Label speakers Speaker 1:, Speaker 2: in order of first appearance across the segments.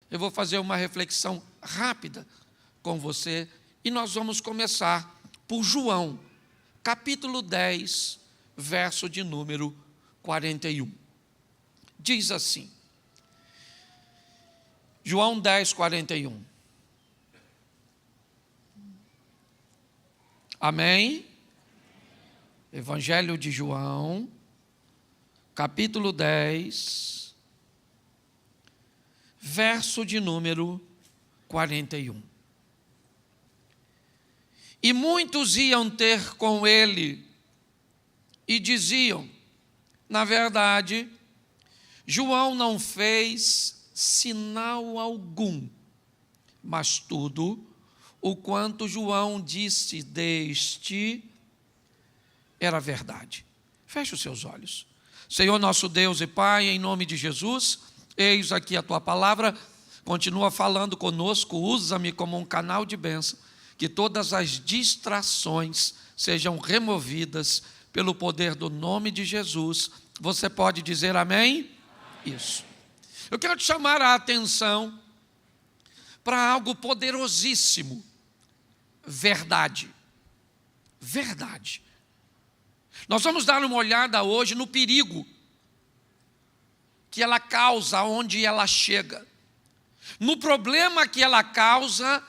Speaker 1: Eu vou fazer uma reflexão rápida com você e nós vamos começar por João, capítulo 10, verso de número 41. Diz assim, João 10, 41. Amém? Evangelho de João, capítulo 10, verso de número 41. E muitos iam ter com ele e diziam, na verdade, João não fez sinal algum, mas tudo o quanto João disse deste era verdade. Feche os seus olhos. Senhor nosso Deus e Pai, em nome de Jesus, eis aqui a Tua palavra, continua falando conosco, usa-me como um canal de bênção, que todas as distrações sejam removidas pelo poder do nome de Jesus. Você pode dizer amém? Isso. Eu quero te chamar a atenção para algo poderosíssimo. Verdade. Verdade. Nós vamos dar uma olhada hoje no perigo que ela causa onde ela chega, no problema que ela causa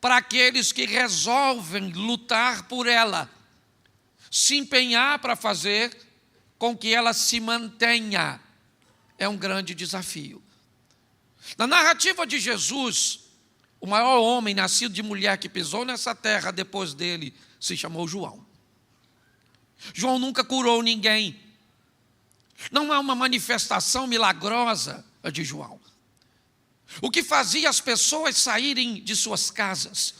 Speaker 1: para aqueles que resolvem lutar por ela, se empenhar para fazer com que ela se mantenha. É um grande desafio. Na narrativa de Jesus, o maior homem nascido de mulher que pisou nessa terra depois dele se chamou João. João nunca curou ninguém. Não há uma manifestação milagrosa de João. O que fazia as pessoas saírem de suas casas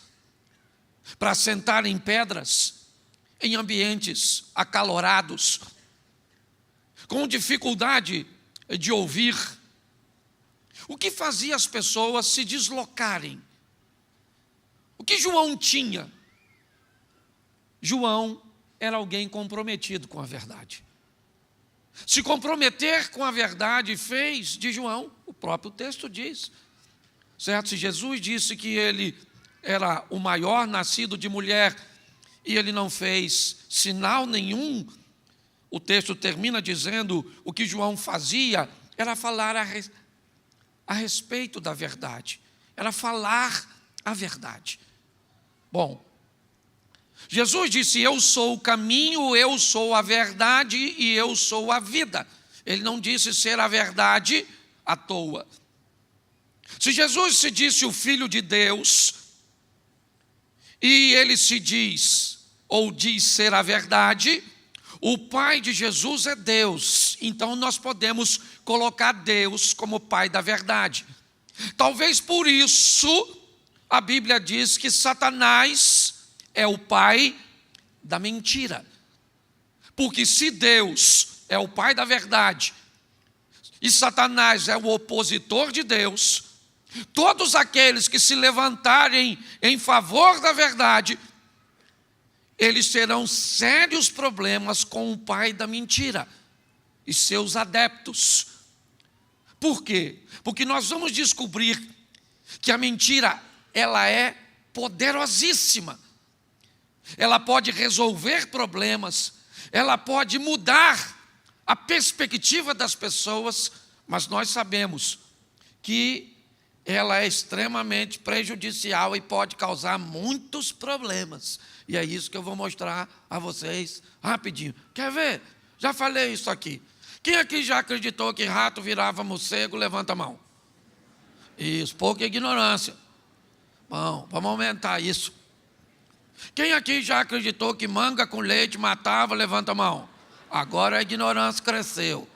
Speaker 1: para sentar em pedras, em ambientes acalorados, com dificuldade de ouvir. O que fazia as pessoas se deslocarem? O que João tinha? João era alguém comprometido com a verdade. Se comprometer com a verdade fez de João, o próprio texto diz, certo? Se Jesus disse que ele era o maior nascido de mulher e ele não fez sinal nenhum, o texto termina dizendo o que João fazia era falar a respeito da verdade, era falar a verdade. Bom, Jesus disse, eu sou o caminho, eu sou a verdade e eu sou a vida. Ele não disse ser a verdade à toa. Se Jesus se disse o Filho de Deus, e ele se diz, ou diz ser a verdade, o Pai de Jesus é Deus. Então nós podemos colocar Deus como Pai da verdade. Talvez por isso a Bíblia diz que Satanás é o pai da mentira. Porque se Deus é o pai da verdade e Satanás é o opositor de Deus, todos aqueles que se levantarem em favor da verdade, eles terão sérios problemas com o pai da mentira e seus adeptos. Por quê? Porque nós vamos descobrir que a mentira, ela é poderosíssima. Ela pode resolver problemas, ela pode mudar a perspectiva das pessoas, mas nós sabemos que ela é extremamente prejudicial e pode causar muitos problemas. E é isso que eu vou mostrar a vocês rapidinho. Quer ver? Já falei isso aqui. Quem aqui já acreditou que rato virava morcego? Levanta a mão. Isso, pouca ignorância. Bom, vamos aumentar isso. Quem aqui já acreditou que manga com leite matava? Levanta a mão. Agora a ignorância cresceu.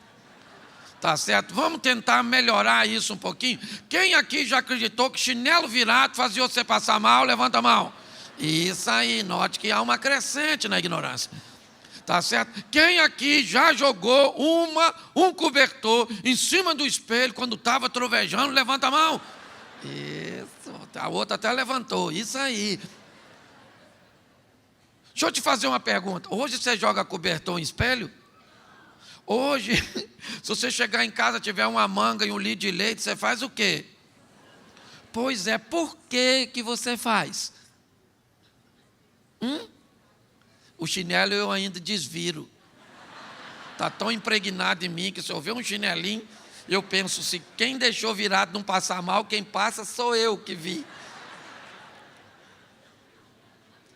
Speaker 1: Tá certo? Vamos tentar melhorar isso um pouquinho. Quem aqui já acreditou que chinelo virado fazia você passar mal? Levanta a mão. Isso aí, note que há uma crescente na ignorância. Tá certo? Quem aqui já jogou um cobertor em cima do espelho quando estava trovejando? Levanta a mão. Isso, a outra até levantou. Isso aí. Deixa eu te fazer uma pergunta. Hoje você joga cobertor em espelho? Hoje, se você chegar em casa, tiver uma manga e um litro de leite, você faz o quê? Pois é, por que você faz? O chinelo eu ainda desviro. Está tão impregnado em mim que se eu ver um chinelinho, eu penso, se quem deixou virado não passar mal, quem passa sou eu que vi.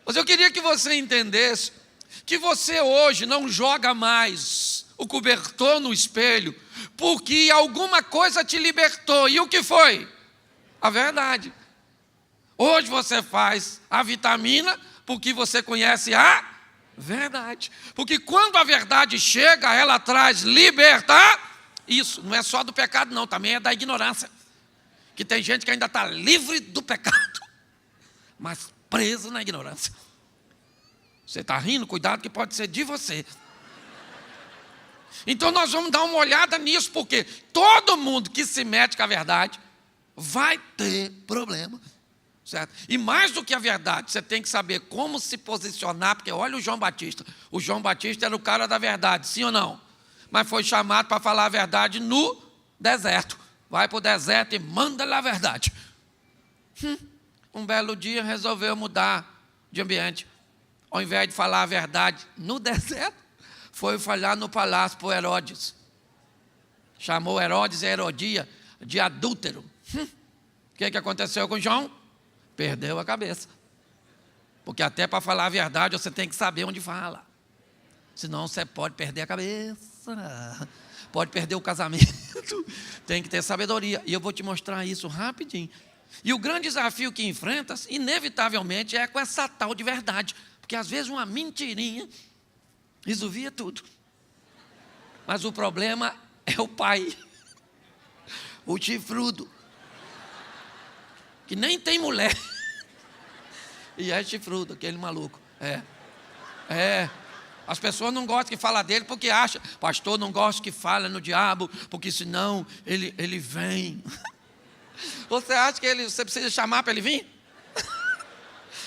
Speaker 1: Mas eu queria que você entendesse que você hoje não joga mais o cobertor no espelho, porque alguma coisa te libertou. E o que foi? A verdade. Hoje você faz a vitamina porque você conhece a verdade. Porque quando a verdade chega, ela traz libertar. Isso não é só do pecado, não, também é da ignorância. Que tem gente que ainda está livre do pecado, mas preso na ignorância. Você está rindo? Cuidado que pode ser de você. Então nós vamos dar uma olhada nisso, porque todo mundo que se mete com a verdade vai ter problema, certo? E mais do que a verdade, você tem que saber como se posicionar, porque olha o João Batista. O João Batista era o cara da verdade, sim ou não? Mas foi chamado para falar a verdade no deserto. Vai para o deserto e manda lá a verdade. Um belo dia resolveu mudar de ambiente. Ao invés de falar a verdade no deserto, foi falar no palácio para Herodes. Chamou Herodes e Herodia de adúltero. O que aconteceu com João? Perdeu a cabeça. Porque até para falar a verdade você tem que saber onde fala. Senão você pode perder a cabeça, pode perder o casamento. Tem que ter sabedoria. E eu vou te mostrar isso rapidinho. E o grande desafio que enfrenta, inevitavelmente, é com essa tal de verdade. Porque às vezes uma mentirinha resolvia tudo. Mas o problema é o pai, o chifrudo, que nem tem mulher. E é chifrudo, aquele maluco. As pessoas não gostam que fala dele porque acha, pastor, não gosta que fala no diabo, porque senão ele vem. Você acha que você precisa chamar para ele vir?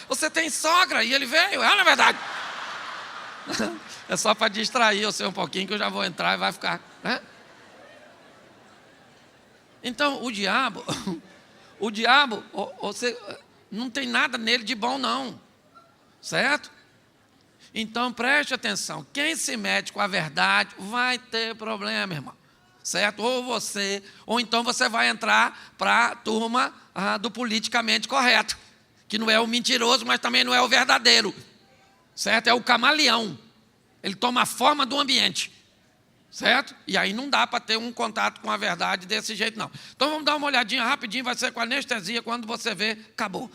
Speaker 1: Você tem sogra e ele veio, na verdade. É só para distrair você um pouquinho que eu já vou entrar e vai ficar, né? Então, o diabo, você não tem nada nele de bom não, certo? Então, preste atenção, quem se mete com a verdade vai ter problema, irmão, certo? Ou então você vai entrar para a turma do politicamente correto, que não é o mentiroso, mas também não é o verdadeiro, certo? É o camaleão, ele toma a forma do ambiente, certo? E aí não dá para ter um contato com a verdade desse jeito, não. Então vamos dar uma olhadinha rapidinho, vai ser com anestesia, quando você vê, acabou.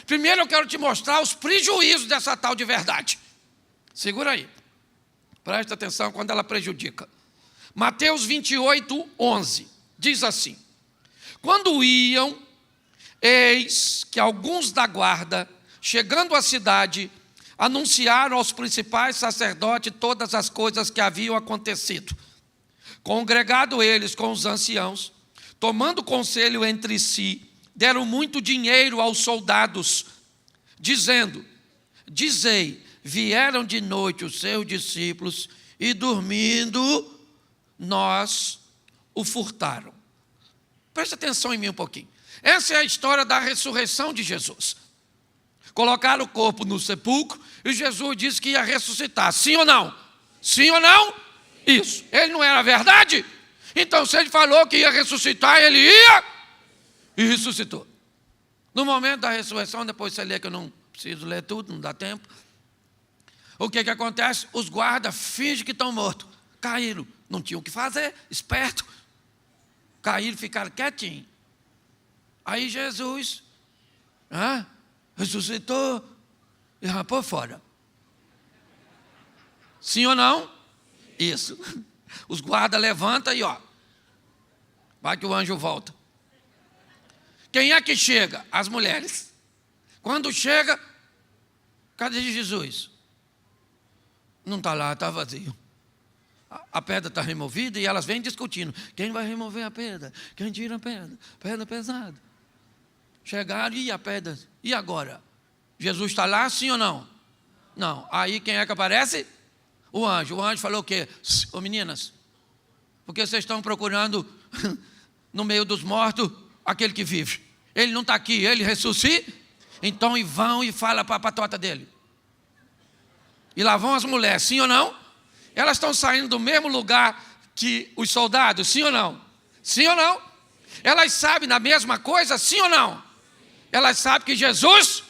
Speaker 1: Primeiro eu quero te mostrar os prejuízos dessa tal de verdade. Segura aí, presta atenção quando ela prejudica. Mateus 28, 11, diz assim: quando iam, eis que alguns da guarda, chegando à cidade, anunciaram aos principais sacerdotes todas as coisas que haviam acontecido. Congregado eles com os anciãos, tomando conselho entre si, deram muito dinheiro aos soldados, dizendo: dizei, vieram de noite os seus discípulos e dormindo, nós o furtaram. Preste atenção em mim um pouquinho. Essa é a história da ressurreição de Jesus. Colocaram o corpo no sepulcro e Jesus disse que ia ressuscitar. Sim ou não? Sim ou não? Isso. Ele não era verdade? Então, se ele falou que ia ressuscitar, ele ia e ressuscitou. No momento da ressurreição, depois você lê, que eu não preciso ler tudo, não dá tempo. O que acontece? Os guardas fingem que estão mortos. Caíram. Não tinham o que fazer, esperto. Caíram, ficaram quietinhos. Aí Jesus ressuscitou e rapou fora. Sim ou não? Isso. Os guardas levantam e vai que o anjo volta. Quem é que chega? As mulheres. Quando chega, cadê Jesus? Não está lá, está vazio. A pedra está removida e elas vêm discutindo. Quem vai remover a pedra? Quem tira a pedra? Pedra pesada. Chegaram e a pedra. E agora? Jesus está lá, sim ou não? Não. Aí quem é que aparece? O anjo. O anjo falou o quê? Ô meninas, por que vocês estão procurando no meio dos mortos aquele que vive? Ele não está aqui, ele ressuscita. Então vão e fala para a patota dele. E lá vão as mulheres, sim ou não? Elas estão saindo do mesmo lugar que os soldados, sim ou não? Sim ou não? Elas sabem da mesma coisa, sim ou não? Elas sabem que Jesus...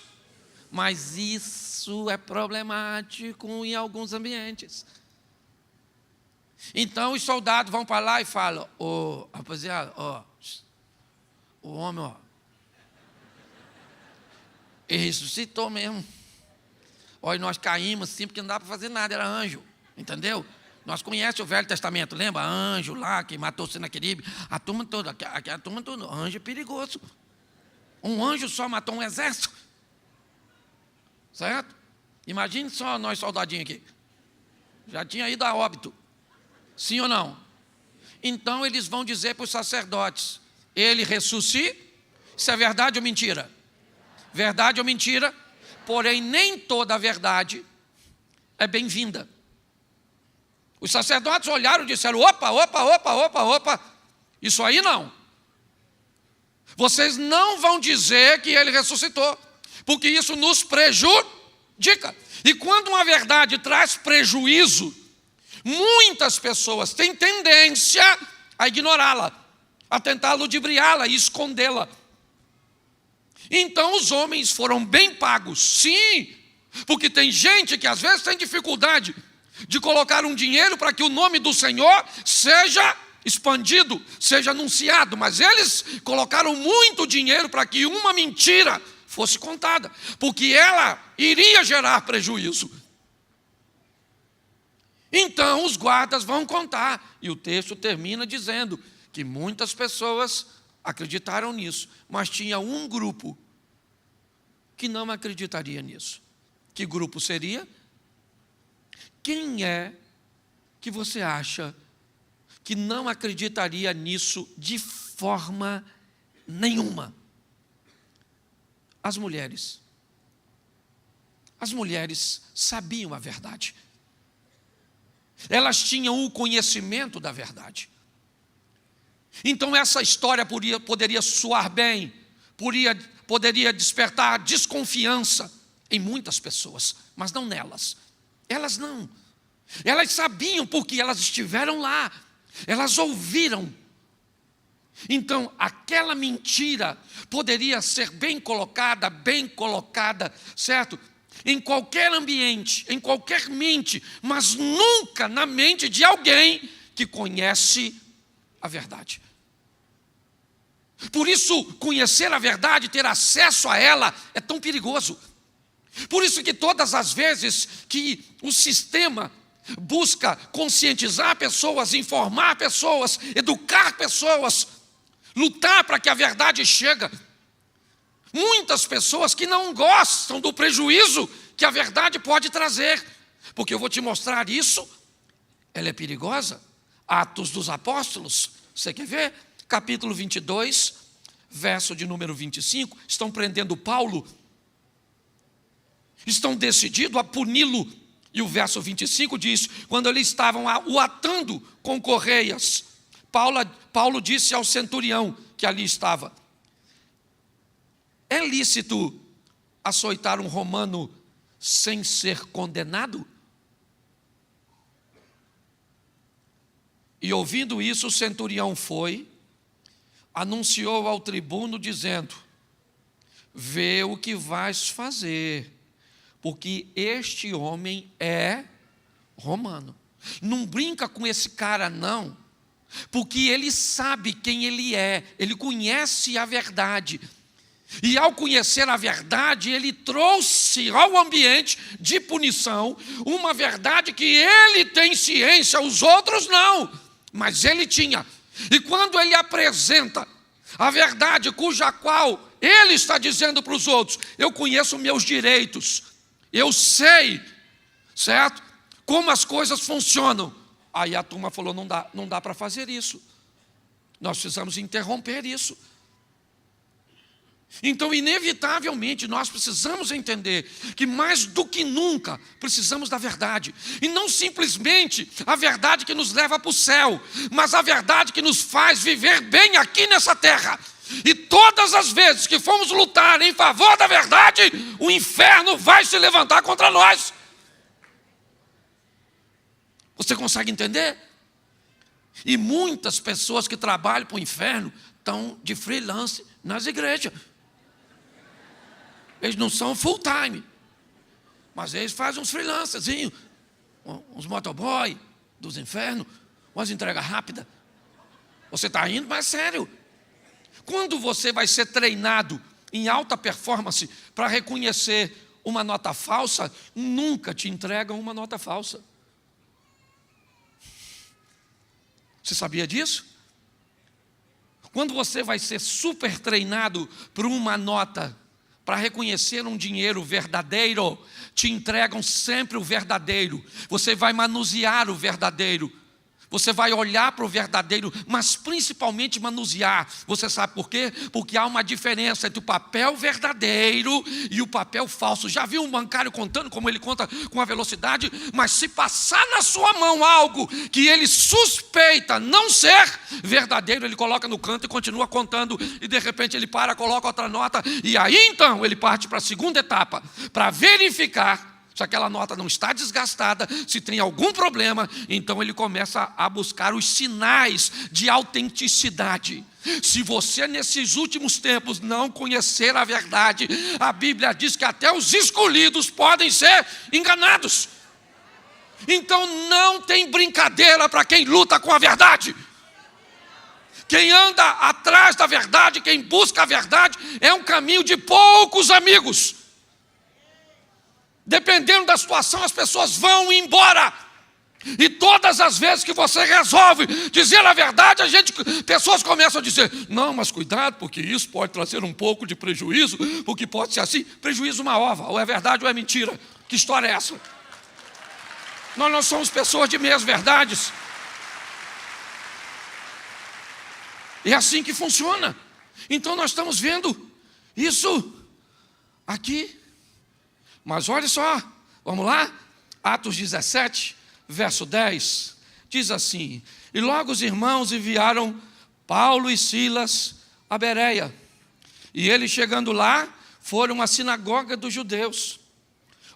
Speaker 1: Mas isso é problemático em alguns ambientes. Então os soldados vão para lá e falam: ô, rapaziada, ó, o homem, ó, ele ressuscitou mesmo. Olha, nós caímos assim porque não dá para fazer nada, era anjo, entendeu? Nós conhecemos o Velho Testamento, lembra? Anjo lá que matou Senaqueribe, a turma toda, a turma toda, anjo é perigoso. Um anjo só matou um exército. Certo? Imagine só nós soldadinhos aqui. Já tinha ido a óbito. Sim ou não? Então eles vão dizer para os sacerdotes: ele ressuscita. Isso é verdade ou mentira? Verdade ou mentira? Porém, nem toda a verdade é bem-vinda. Os sacerdotes olharam e disseram: opa, isso aí não. Vocês não vão dizer que ele ressuscitou, porque isso nos prejudica. E quando uma verdade traz prejuízo, muitas pessoas têm tendência a ignorá-la, a tentar ludibriá-la e escondê-la. Então os homens foram bem pagos, sim, porque tem gente que às vezes tem dificuldade de colocar um dinheiro para que o nome do Senhor seja expandido, seja anunciado, mas eles colocaram muito dinheiro para que uma mentira fosse contada, porque ela iria gerar prejuízo. Então os guardas vão contar, e o texto termina dizendo que muitas pessoas acreditaram nisso, mas tinha um grupo que não acreditaria nisso. Que grupo seria? Quem é que você acha que não acreditaria nisso de forma nenhuma? As mulheres. As mulheres sabiam a verdade. Elas tinham o conhecimento da verdade. Então essa história poderia soar bem, poderia despertar desconfiança em muitas pessoas, mas não nelas. Elas não. Elas sabiam porque elas estiveram lá. Elas ouviram. Então, aquela mentira poderia ser bem colocada, certo? Em qualquer ambiente, em qualquer mente, mas nunca na mente de alguém que conhece a verdade. Por isso, conhecer a verdade, ter acesso a ela, é tão perigoso. Por isso que todas as vezes que o sistema busca conscientizar pessoas, informar pessoas, educar pessoas, lutar para que a verdade chegue, muitas pessoas que não gostam do prejuízo que a verdade pode trazer, porque eu vou te mostrar isso, ela é perigosa. Atos dos Apóstolos, você quer ver? Capítulo 22, verso de número 25, estão prendendo Paulo, estão decididos a puni-lo, e o verso 25 diz: quando eles estavam o atando com correias, Paulo disse ao centurião que ali estava: é lícito açoitar um romano sem ser condenado? E ouvindo isso, o centurião foi, anunciou ao tribuno dizendo: vê o que vais fazer, porque este homem é romano. Não brinca com esse cara não, porque ele sabe quem ele é, ele conhece a verdade. E ao conhecer a verdade, ele trouxe ao ambiente de punição uma verdade que ele tem ciência, os outros não, mas ele tinha. E quando ele apresenta a verdade cuja qual ele está dizendo para os outros: eu conheço meus direitos, eu sei, certo? Como as coisas funcionam. Aí a turma falou: não dá para fazer isso. Nós precisamos interromper isso. Então, inevitavelmente, nós precisamos entender que mais do que nunca precisamos da verdade. E não simplesmente a verdade que nos leva para o céu, mas a verdade que nos faz viver bem aqui nessa terra. E todas as vezes que formos lutar em favor da verdade, o inferno vai se levantar contra nós. Você consegue entender? E muitas pessoas que trabalham para o inferno estão de freelance nas igrejas. Eles não são full time, mas eles fazem uns freelancerzinhos, uns motoboy dos infernos, umas entregas rápidas. Você está indo, mas é sério. Quando você vai ser treinado em alta performance para reconhecer uma nota falsa, nunca te entregam uma nota falsa. Você sabia disso? Quando você vai ser super treinado por uma nota para reconhecer um dinheiro verdadeiro, te entregam sempre o verdadeiro. Você vai manusear o verdadeiro. Você vai olhar para o verdadeiro, mas principalmente manusear. Você sabe por quê? Porque há uma diferença entre o papel verdadeiro e o papel falso. Já viu um bancário contando como ele conta com a velocidade? Mas se passar na sua mão algo que ele suspeita não ser verdadeiro, ele coloca no canto e continua contando. E de repente ele para, coloca outra nota. E aí então ele parte para a segunda etapa, para verificar se aquela nota não está desgastada, se tem algum problema. Então ele começa a buscar os sinais de autenticidade. Se você nesses últimos tempos não conhecer a verdade, a Bíblia diz que até os escolhidos podem ser enganados. Então não tem brincadeira para quem luta com a verdade. Quem anda atrás da verdade, quem busca a verdade, é um caminho de poucos amigos. Dependendo da situação, as pessoas vão embora. E todas as vezes que você resolve dizer a verdade, pessoas começam a dizer: não, mas cuidado, porque isso pode trazer um pouco de prejuízo, porque pode ser assim. Prejuízo uma ova, ou é verdade ou é mentira. Que história é essa? Nós não somos pessoas de meias verdades. É assim que funciona. Então nós estamos vendo isso aqui. Mas olha só, vamos lá? Atos 17, verso 10, diz assim: e logo os irmãos enviaram Paulo e Silas a Bereia. E eles chegando lá, foram à sinagoga dos judeus.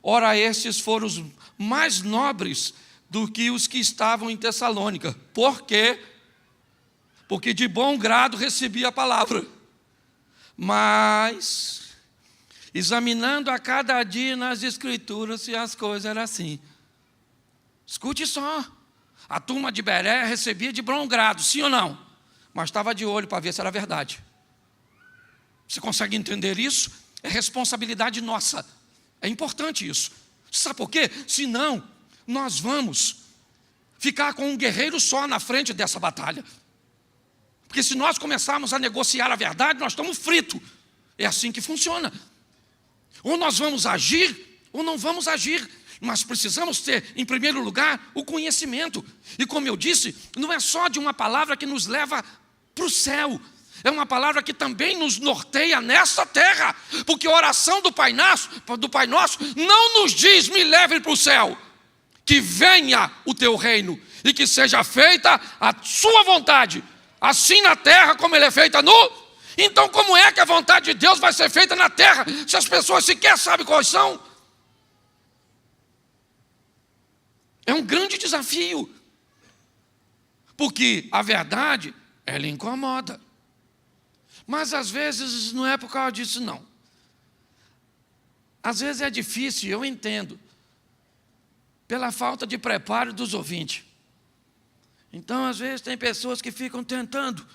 Speaker 1: Ora, estes foram os mais nobres do que os que estavam em Tessalônica. Por quê? Porque de bom grado recebia a palavra. Mas examinando a cada dia nas escrituras se as coisas eram assim. Escute só, a turma de Bereia recebia de bom grado, sim ou não? Mas estava de olho para ver se era verdade. Você consegue entender isso? É responsabilidade nossa, é importante isso. Sabe por quê? Senão nós vamos ficar com um guerreiro só na frente dessa batalha. Porque se nós começarmos a negociar a verdade, nós estamos fritos. É assim que funciona. Ou nós vamos agir, ou não vamos agir. Mas precisamos ter, em primeiro lugar, o conhecimento. E como eu disse, não é só de uma palavra que nos leva para o céu. É uma palavra que também nos norteia nessa terra. Porque a oração do Pai Nosso não nos diz: me leve para o céu. Que venha o teu reino e que seja feita a sua vontade, assim na terra como ele é feita no... Então, como é que a vontade de Deus vai ser feita na terra, se as pessoas sequer sabem quais são? É um grande desafio. Porque a verdade, ela incomoda. Mas às vezes não é por causa disso, não. Às vezes é difícil, eu entendo, pela falta de preparo dos ouvintes. Então, às vezes, tem pessoas que ficam tentando,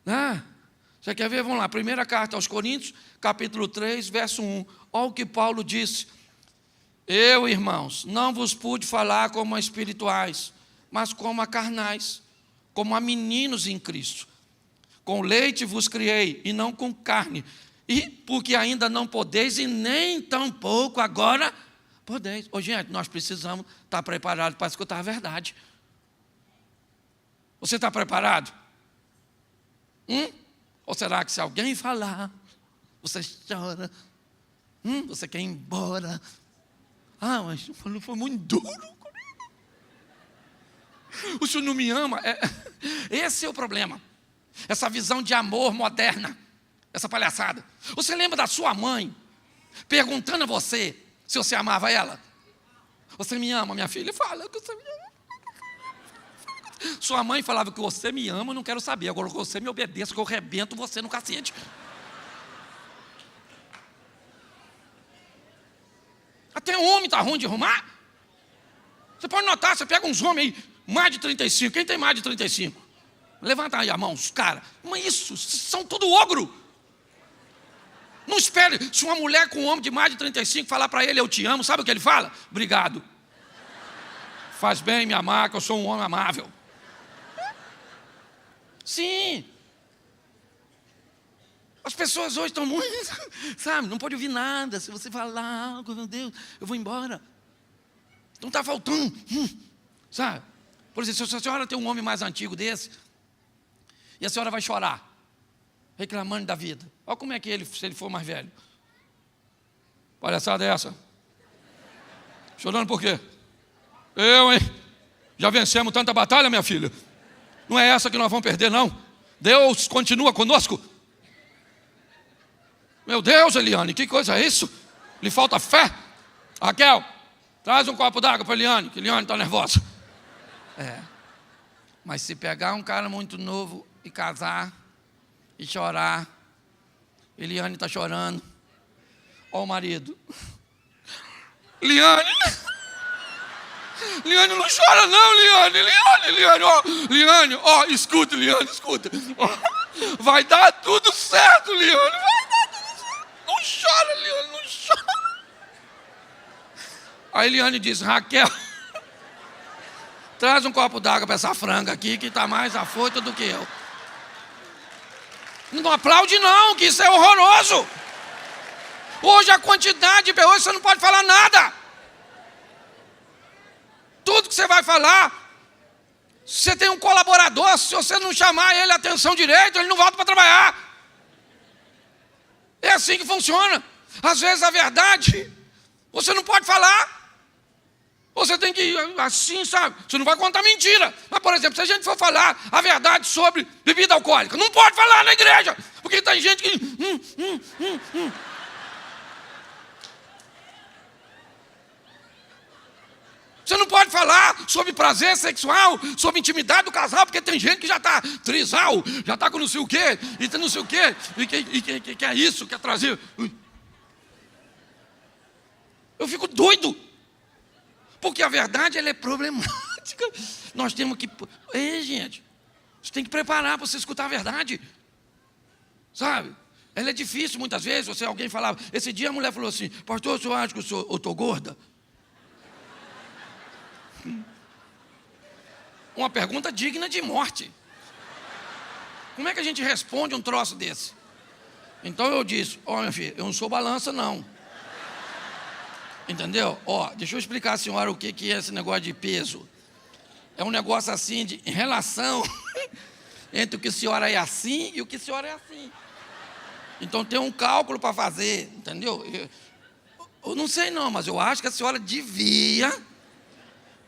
Speaker 1: né? Você quer ver? Vamos lá, primeira carta aos Coríntios, capítulo 3, verso 1. Olha o que Paulo disse: eu, irmãos, não vos pude falar como a espirituais, mas como a carnais, como a meninos em Cristo. Com leite vos criei, e não com carne. E porque ainda não podeis, e nem tampouco agora podeis. Ô, gente, nós precisamos estar preparados para escutar a verdade. Você está preparado? Ou será que se alguém falar, você chora? Você quer ir embora? Ah, mas foi muito duro comigo. O senhor não me ama? Esse é o problema. essa visão de amor moderna, essa palhaçada. Você lembra da sua mãe perguntando a você se você amava ela? Você me ama, minha filha? Fala que você me ama. Sua mãe falava que você me ama, eu não quero saber. Agora que você me obedeça, que eu rebento você no cacete. Até homem está ruim de arrumar. Você pode notar, você pega uns homens aí, mais de 35. Quem tem mais de 35? Levanta aí a mão, os caras. Mas isso, são tudo ogro. Não espere. Se uma mulher com um homem de mais de 35 falar para ele, eu te amo, sabe o que ele fala? Obrigado. Faz bem me amar, que eu sou um homem amável. Sim. As pessoas hoje estão muito, sabe, não pode ouvir nada. Se você falar algo, meu Deus, eu vou embora. Então está faltando, sabe? Por exemplo, se a senhora tem um homem mais antigo desse, e a senhora vai chorar, reclamando da vida. Olha como é que ele, se ele for mais velho. Palhaçada é essa? Chorando por quê? Eu, hein? Já vencemos tanta batalha, minha filha. Não é essa que nós vamos perder, não. Deus continua conosco. Meu Deus, Eliane, que coisa é isso? Lhe falta fé? Raquel, traz um copo d'água para Eliane, que Eliane está nervosa. Mas se pegar um cara muito novo e casar e chorar, Eliane está chorando. Ó o marido. Eliane não chora não, Eliane, ó, escuta, Eliane, escuta. Vai dar tudo certo, Eliane, vai dar tudo certo. Não chora, Eliane, não chora. A Eliane diz, Raquel, traz um copo d'água para essa franga aqui, que está mais afoita do que eu. Não aplaude não, que isso é horroroso. Hoje a quantidade de hoje você não pode falar nada. Tudo que você vai falar, se você tem um colaborador, se você não chamar ele a atenção direito, ele não volta para trabalhar. É assim que funciona. Às vezes a verdade, você não pode falar. Você tem que ir assim, sabe? Você não vai contar mentira. Mas, por exemplo, se a gente for falar a verdade sobre bebida alcoólica, não pode falar na igreja, porque tem gente que... Você não pode falar sobre prazer sexual, sobre intimidade do casal, porque tem gente que já está trisal, já está com não sei o quê, e não sei o quê, e que é isso, quer trazer. Eu fico doido, porque a verdade ela é problemática. Nós temos que... Ei, gente, você tem que preparar para você escutar a verdade, sabe? Ela é difícil muitas vezes. Alguém falava, esse dia a mulher falou assim, pastor, o senhor acha que eu estou gorda? Uma pergunta digna de morte. Como é que a gente responde um troço desse? Então eu disse, minha filha, eu não sou balança não. Entendeu? Deixa eu explicar à senhora o que é esse negócio de peso. É um negócio assim, em relação entre o que a senhora é assim e o que a senhora é assim. Então tem um cálculo para fazer, entendeu? Eu não sei não, mas eu acho que a senhora devia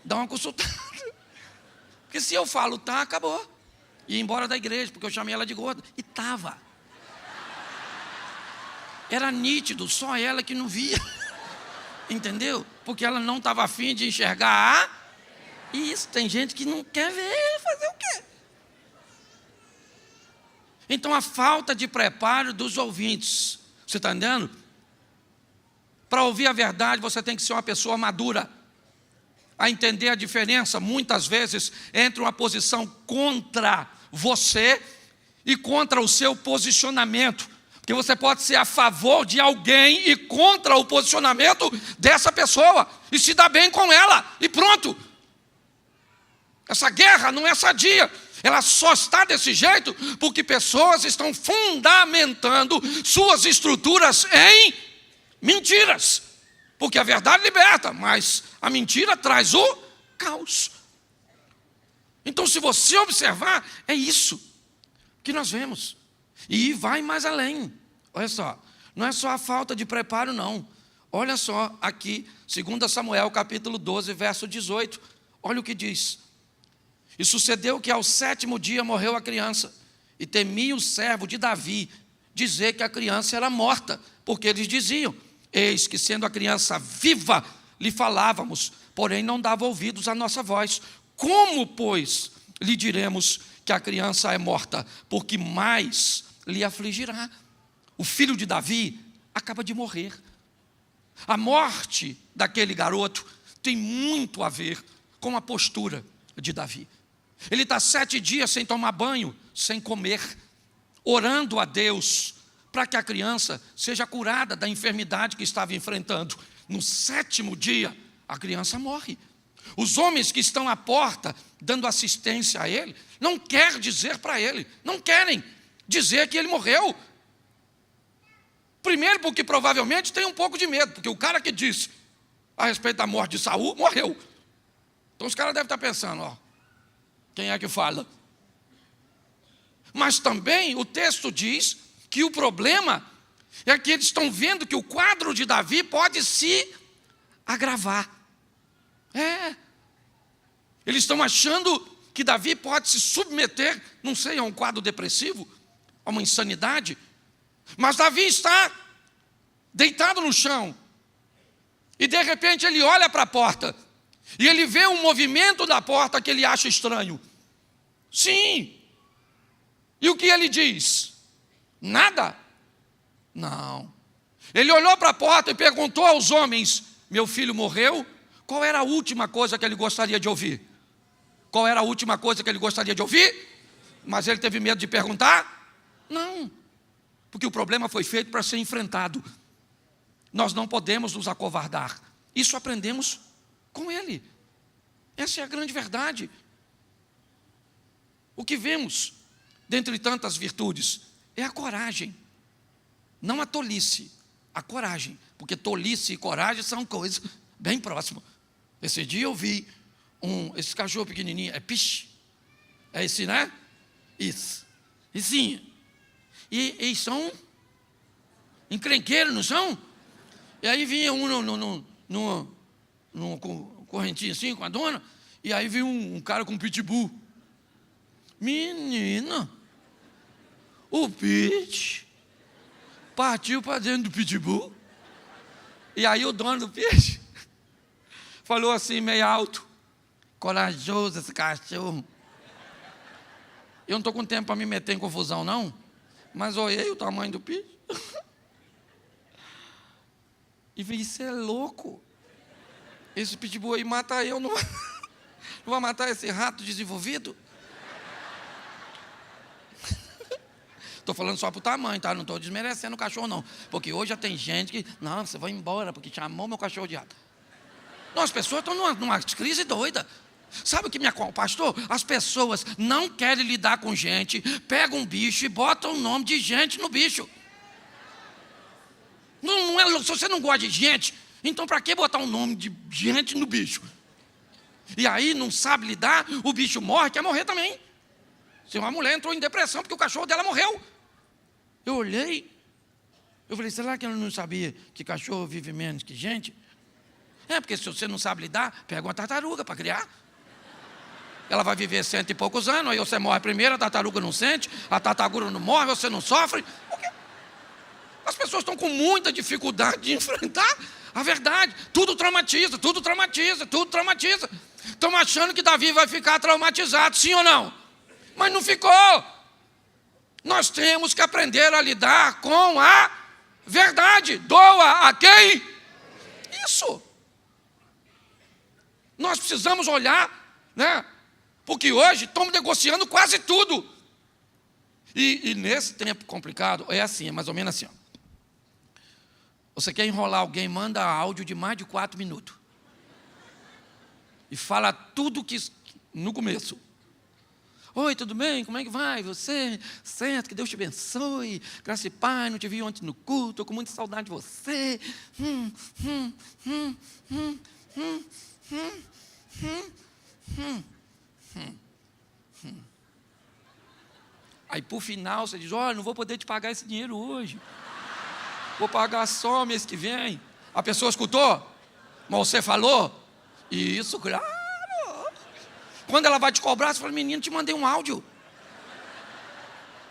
Speaker 1: dar uma consultada. Porque se eu falo tá, acabou. E ir embora da igreja, porque eu chamei ela de gorda. E estava. Era nítido, só ela que não via. Entendeu? Porque ela não estava afim de enxergar. E isso, tem gente que não quer ver, fazer o quê? Então a falta de preparo dos ouvintes. Você está entendendo? Para ouvir a verdade, você tem que ser uma pessoa madura. A entender a diferença, muitas vezes, entre uma posição contra você e contra o seu posicionamento. Porque você pode ser a favor de alguém e contra o posicionamento dessa pessoa e se dar bem com ela, e pronto. Essa guerra não é sadia. Ela só está desse jeito porque pessoas estão fundamentando suas estruturas em mentiras. Porque a verdade liberta, mas a mentira traz o caos. Então, se você observar, é isso que nós vemos. E vai mais além. Olha só, não é só a falta de preparo, não. Olha só aqui, 2 Samuel, capítulo 12, verso 18. Olha o que diz. E sucedeu que ao 7º dia morreu a criança. e temia o servo de Davi dizer que a criança era morta, porque eles diziam: eis que sendo a criança viva, lhe falávamos, porém não dava ouvidos à nossa voz. Como, pois, lhe diremos que a criança é morta? Porque mais lhe afligirá. O filho de Davi acaba de morrer. A morte daquele garoto tem muito a ver com a postura de Davi. Ele está 7 dias sem tomar banho, sem comer, orando a Deus para que a criança seja curada da enfermidade que estava enfrentando. No 7º dia, a criança morre. Os homens que estão à porta, dando assistência a ele, não querem dizer para ele, não querem dizer que ele morreu. Primeiro porque provavelmente tem um pouco de medo, porque o cara que disse a respeito da morte de Saul, morreu. Então os caras devem estar pensando, ó, quem é que fala? Mas também o texto diz que o problema é que eles estão vendo que o quadro de Davi pode se agravar. Eles estão achando que Davi pode se submeter, não sei, a um quadro depressivo, a uma insanidade. Mas Davi está deitado no chão, e de repente ele olha para a porta, e ele vê um movimento da porta que ele acha estranho. Sim. E o que ele diz? Nada? Não. Ele olhou para a porta e perguntou aos homens: meu filho morreu? Qual era a última coisa que ele gostaria de ouvir? Qual era a última coisa que ele gostaria de ouvir? Mas ele teve medo de perguntar? Não. Porque o problema foi feito para ser enfrentado. Nós não podemos nos acovardar. Isso aprendemos com ele. Essa é a grande verdade. O que vemos, dentre tantas virtudes, é a coragem. Não a tolice, a coragem. Porque tolice e coragem são coisas bem próximas. Esse dia eu vi esse cachorro pequenininho, é piche. É esse, né? Isso. Izinho. E eles são encrenqueiros, não são? E aí vinha um num correntinho assim com a dona, e aí vinha um cara com um pitbull. Menina, o pit partiu para dentro do pitbull. E aí o dono do peixe falou assim, meio alto: corajoso esse cachorro. Eu não estou com tempo para me meter em confusão, não. Mas olhei o tamanho do peixe e falei: isso é louco. Esse pitbull aí mata eu, não vai matar esse rato desenvolvido? Estou falando só para o tamanho, tá? Não estou desmerecendo o cachorro, não. Porque hoje já tem gente que, não, você vai embora porque chamou meu cachorro de rato. Não, as pessoas estão numa crise doida. Sabe o que me pastor? As pessoas não querem lidar com gente, pegam um bicho e botam o nome de gente no bicho. Não é, se você não gosta de gente, então para que botar um nome de gente no bicho? E aí não sabe lidar, o bicho morre, quer morrer também. Se uma mulher entrou em depressão porque o cachorro dela morreu. Eu olhei, eu falei: será que ela não sabia que cachorro vive menos que gente? Porque se você não sabe lidar, pega uma tartaruga para criar. Ela vai viver 100 e poucos anos, aí você morre primeiro, a tartaruga não sente, a tartaruga não morre, você não sofre. Por quê? As pessoas estão com muita dificuldade de enfrentar a verdade. Tudo traumatiza, tudo traumatiza, tudo traumatiza. Estão achando que Davi vai ficar traumatizado, sim ou não? Mas não ficou. Nós temos que aprender a lidar com a verdade. Doa a quem? Isso. Nós precisamos olhar, né? Porque hoje estamos negociando quase tudo. E nesse tempo complicado, é assim, é mais ou menos assim. Ó. Você quer enrolar alguém, manda áudio de mais de 4 minutos. E fala tudo que no começo. Oi, tudo bem? Como é que vai? Você? Certo, que Deus te abençoe. Graça e paz, não te vi ontem no culto, estou com muita saudade de você. Aí, por final, você diz: olha, não vou poder te pagar esse dinheiro hoje. Vou pagar só mês que vem. A pessoa escutou? Mas você falou? Isso, claro. Quando ela vai te cobrar, você fala: menino, te mandei um áudio.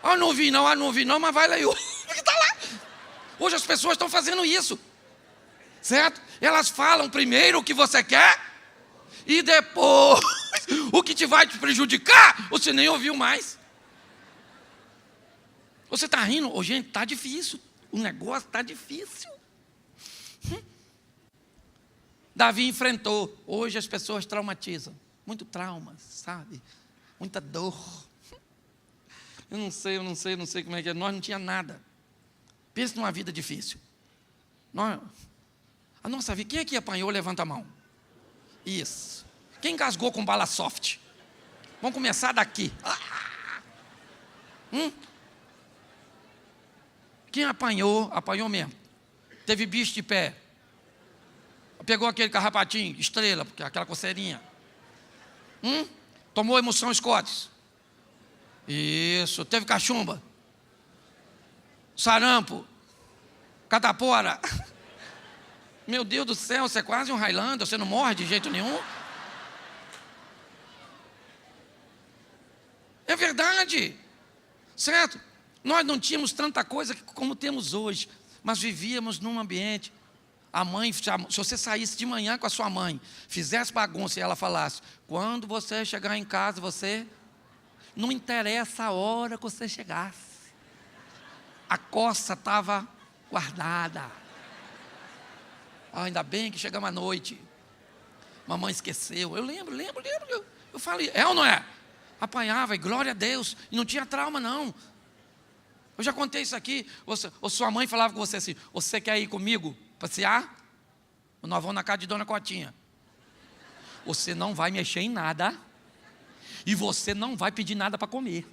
Speaker 1: Ah, não vi não, mas vai lá e porque está lá. Hoje as pessoas estão fazendo isso, certo? Elas falam primeiro o que você quer e depois o que te vai te prejudicar, você nem ouviu mais. Você está rindo? Ô, gente, está difícil. O negócio está difícil. Davi enfrentou. Hoje as pessoas traumatizam. Muito trauma, sabe? Muita dor. Eu não sei como é que é. Nós não tínhamos nada. Pensa numa vida difícil. A nossa vida, quem aqui apanhou, levanta a mão. Isso. Quem engasgou com bala soft? Vamos começar daqui. Quem apanhou mesmo. Teve bicho de pé. Pegou aquele carrapatinho, estrela, porque aquela coceirinha. Tomou emoção Scots. Isso. Teve cachumba. Sarampo. Catapora. Meu Deus do céu, você é quase um Highlander, você não morre de jeito nenhum. É verdade. Certo? Nós não tínhamos tanta coisa como temos hoje, mas vivíamos num ambiente. A mãe, se você saísse de manhã com a sua mãe, fizesse bagunça e ela falasse, quando você chegar em casa, você... Não interessa a hora que você chegasse. A coça estava guardada. Ainda bem que chegamos à noite. Mamãe esqueceu. Eu lembro. Eu falei, é ou não é? Apanhava, e glória a Deus. E não tinha trauma, não. Eu já contei isso aqui. Ou sua mãe falava com você assim, você quer ir comigo passear? Nós vamos na casa de Dona Cotinha. Você não vai mexer em nada. E você não vai pedir nada para comer.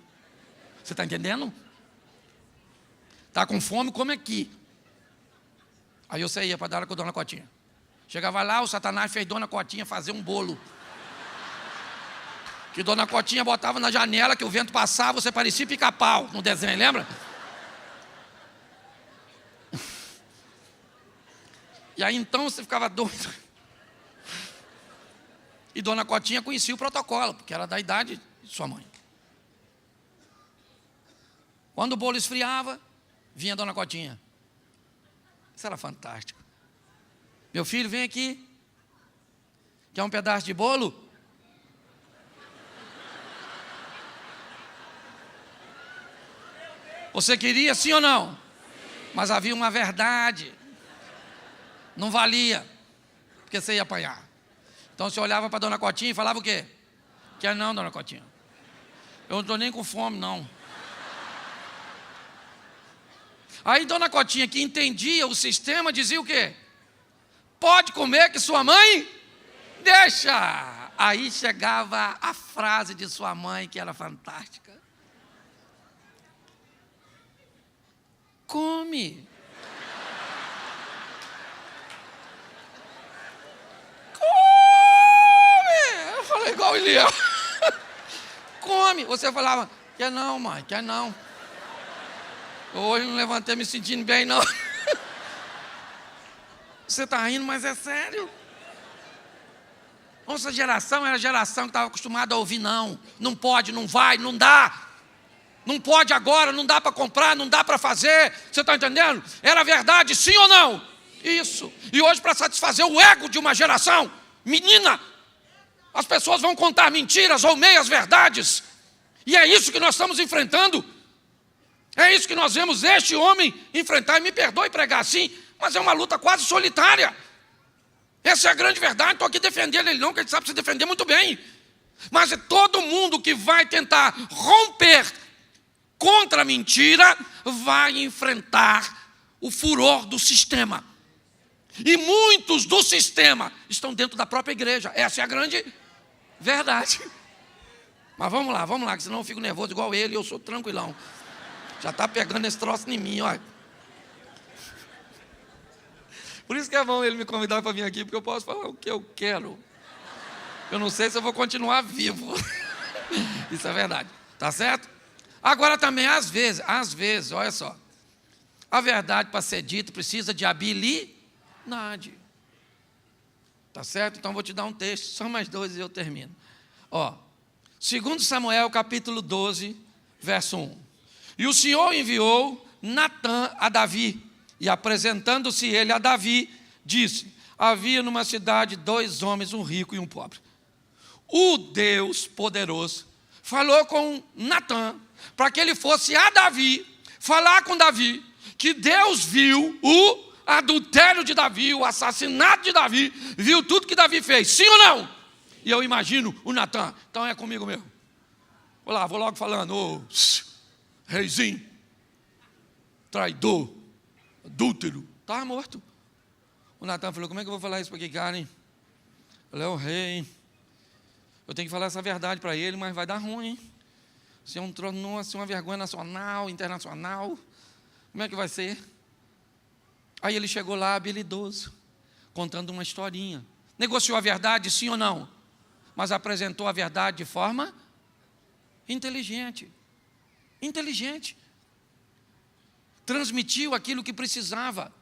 Speaker 1: Você está entendendo? Está com fome, come aqui. Aí você ia para dar com a Dona Cotinha. Chegava lá, o Satanás fez Dona Cotinha fazer um bolo. Que Dona Cotinha botava na janela, que o vento passava, você parecia pica-pau no desenho, lembra? E aí então você ficava doido. E Dona Cotinha conhecia o protocolo, porque era da idade de sua mãe. Quando o bolo esfriava, vinha a Dona Cotinha. Isso era fantástico. Meu filho, vem aqui. Quer um pedaço de bolo? Você queria sim ou não? Mas havia uma verdade. Não valia, porque você ia apanhar. Então você olhava para a Dona Cotinha e falava o quê? Quer não, Dona Cotinha? Eu não estou nem com fome, não. Aí Dona Cotinha, que entendia o sistema, dizia o quê? Pode comer que sua mãe deixa. Aí chegava a frase de sua mãe, que era fantástica. Come. Come. Eu falei igual ele ia. Come. Você falava, quer não, mãe, quer não. Hoje não levantei me sentindo bem, não. Você está rindo, mas é sério. Nossa geração era a geração que estava acostumada a ouvir não. Não pode, não vai, não dá. Não pode agora, não dá para comprar, não dá para fazer. Você está entendendo? Era verdade, sim ou não? Isso. E hoje, para satisfazer o ego de uma geração, menina, as pessoas vão contar mentiras ou meias verdades. E é isso que nós estamos enfrentando. É isso que nós vemos este homem enfrentar. E me perdoe pregar assim, mas é uma luta quase solitária. Essa é a grande verdade. Estou aqui defendendo ele não, que ele sabe se defender muito bem. Mas é todo mundo que vai tentar romper contra a mentira, vai enfrentar o furor do sistema. E muitos do sistema estão dentro da própria igreja. Essa é a grande verdade. Mas vamos lá, que senão eu fico nervoso igual ele e eu sou tranquilão. Já está pegando esse troço em mim, olha. Por isso que é bom ele me convidar para vir aqui, porque eu posso falar o que eu quero. Eu não sei se eu vou continuar vivo. Isso é verdade, tá certo? Agora também, às vezes, olha só. A verdade para ser dita precisa de habilidade. Tá certo? Então vou te dar um texto, só mais 2 e eu termino. Ó, 2 Samuel, capítulo 12, verso 1. E o Senhor enviou Natã a Davi, e apresentando-se ele a Davi, disse: havia numa cidade 2 homens, um rico e um pobre. O Deus poderoso falou com Natã, para que ele fosse a Davi, falar com Davi, que Deus viu o adultério de Davi, o assassinato de Davi, viu tudo que Davi fez, sim ou não? E eu imagino o Natã, então é comigo mesmo. Vou logo falando: ô, reizinho, traidor, adúltero, estava morto. O Natã falou: como é que eu vou falar isso para aquele cara, hein? Eu falei: o rei, eu tenho que falar essa verdade para ele, mas vai dar ruim, hein? Se é um trono, se é uma vergonha nacional, internacional, como é que vai ser? Aí ele chegou lá habilidoso, contando uma historinha. Negociou a verdade, sim ou não? Mas apresentou a verdade de forma inteligente. Inteligente. Transmitiu aquilo que precisava.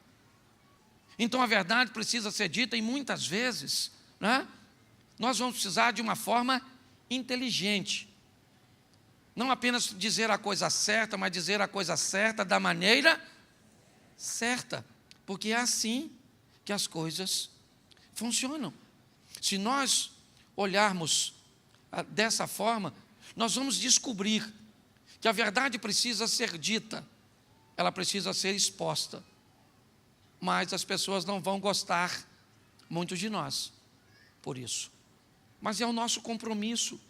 Speaker 1: Então a verdade precisa ser dita, e muitas vezes, né, nós vamos precisar de uma forma inteligente. Não apenas dizer a coisa certa, mas dizer a coisa certa da maneira certa. Porque é assim que as coisas funcionam. Se nós olharmos dessa forma, nós vamos descobrir que a verdade precisa ser dita, ela precisa ser exposta. Mas as pessoas não vão gostar muito de nós por isso. Mas é o nosso compromisso,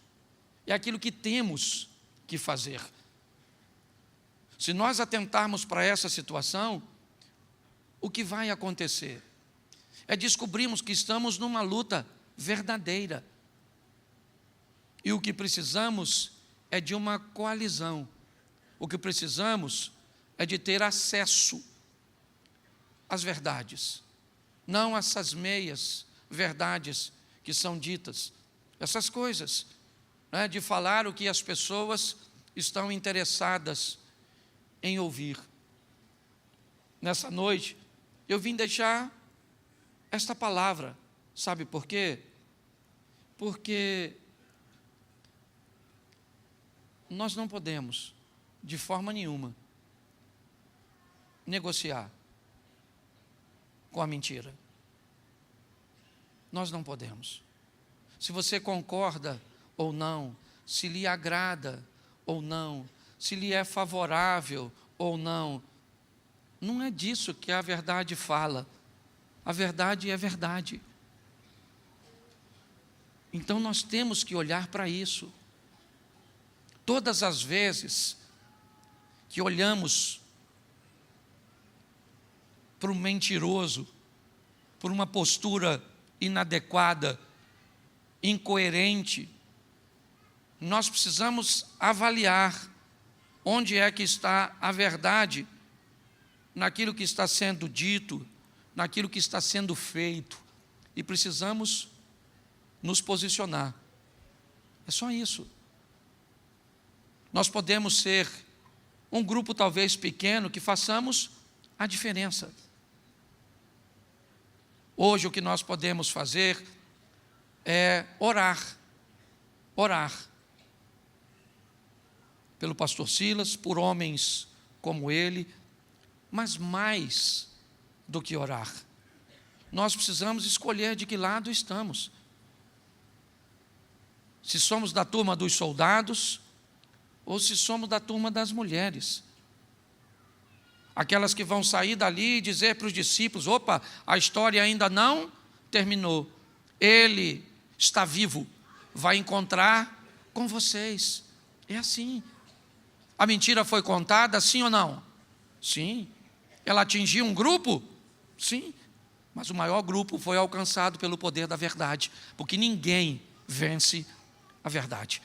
Speaker 1: é aquilo que temos que fazer. Se nós atentarmos para essa situação, o que vai acontecer é descobrirmos que estamos numa luta verdadeira. E o que precisamos é de uma coalizão. O que precisamos é de ter acesso às verdades, não essas meias verdades que são ditas, essas coisas, né, de falar o que as pessoas estão interessadas em ouvir. Nessa noite, eu vim deixar esta palavra, sabe por quê? Porque nós não podemos, de forma nenhuma, negociar com a mentira. Nós não podemos. Se você concorda ou não, se lhe agrada ou não, se lhe é favorável ou não, não é disso que a verdade fala. A verdade é verdade. Então nós temos que olhar para isso. Todas as vezes que olhamos para um mentiroso, por uma postura inadequada, incoerente, nós precisamos avaliar onde é que está a verdade naquilo que está sendo dito, naquilo que está sendo feito, e precisamos nos posicionar. É só isso. Nós podemos ser um grupo talvez pequeno que façamos a diferença. Hoje o que nós podemos fazer é orar pelo pastor Silas, por homens como ele, mas mais do que orar, nós precisamos escolher de que lado estamos. Se somos da turma dos soldados ou se somos da turma das mulheres. Aquelas que vão sair dali e dizer para os discípulos: opa, a história ainda não terminou. Ele está vivo, vai encontrar com vocês. É assim. A mentira foi contada, sim ou não? Sim. Ela atingiu um grupo? Sim. Mas o maior grupo foi alcançado pelo poder da verdade, porque ninguém vence a verdade.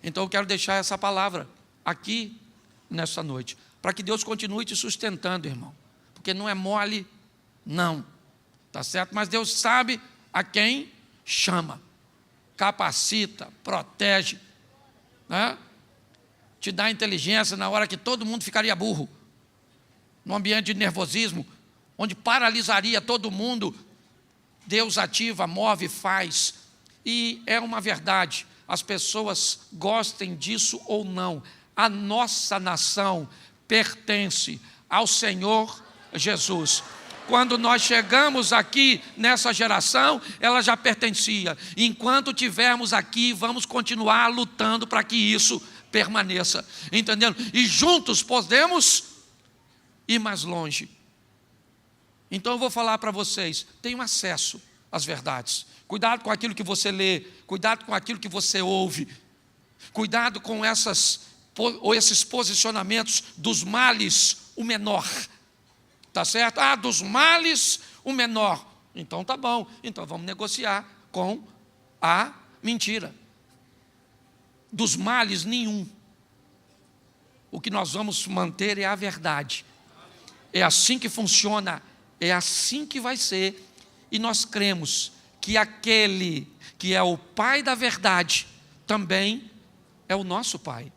Speaker 1: Então eu quero deixar essa palavra aqui nessa noite, para que Deus continue te sustentando, irmão, porque não é mole, não, tá certo? Mas Deus sabe a quem chama, capacita, protege, né? Te dá inteligência na hora que todo mundo ficaria burro, num ambiente de nervosismo, onde paralisaria todo mundo. Deus ativa, move, faz, e é uma verdade, as pessoas gostem disso ou não, a nossa nação pertence ao Senhor Jesus. Quando nós chegamos aqui nessa geração, ela já pertencia. Enquanto tivermos aqui, vamos continuar lutando para que isso permaneça. Entendendo? E juntos podemos ir mais longe. Então eu vou falar para vocês, tenham acesso às verdades. Cuidado com aquilo que você lê, cuidado com aquilo que você ouve. Cuidado com esses posicionamentos dos males, o menor. Tá certo? Dos males, o menor. Então tá bom. Então vamos negociar com a mentira. Dos males, nenhum. O que nós vamos manter é a verdade. É assim que funciona, é assim que vai ser. E nós cremos que aquele que é o Pai da verdade também é o nosso Pai.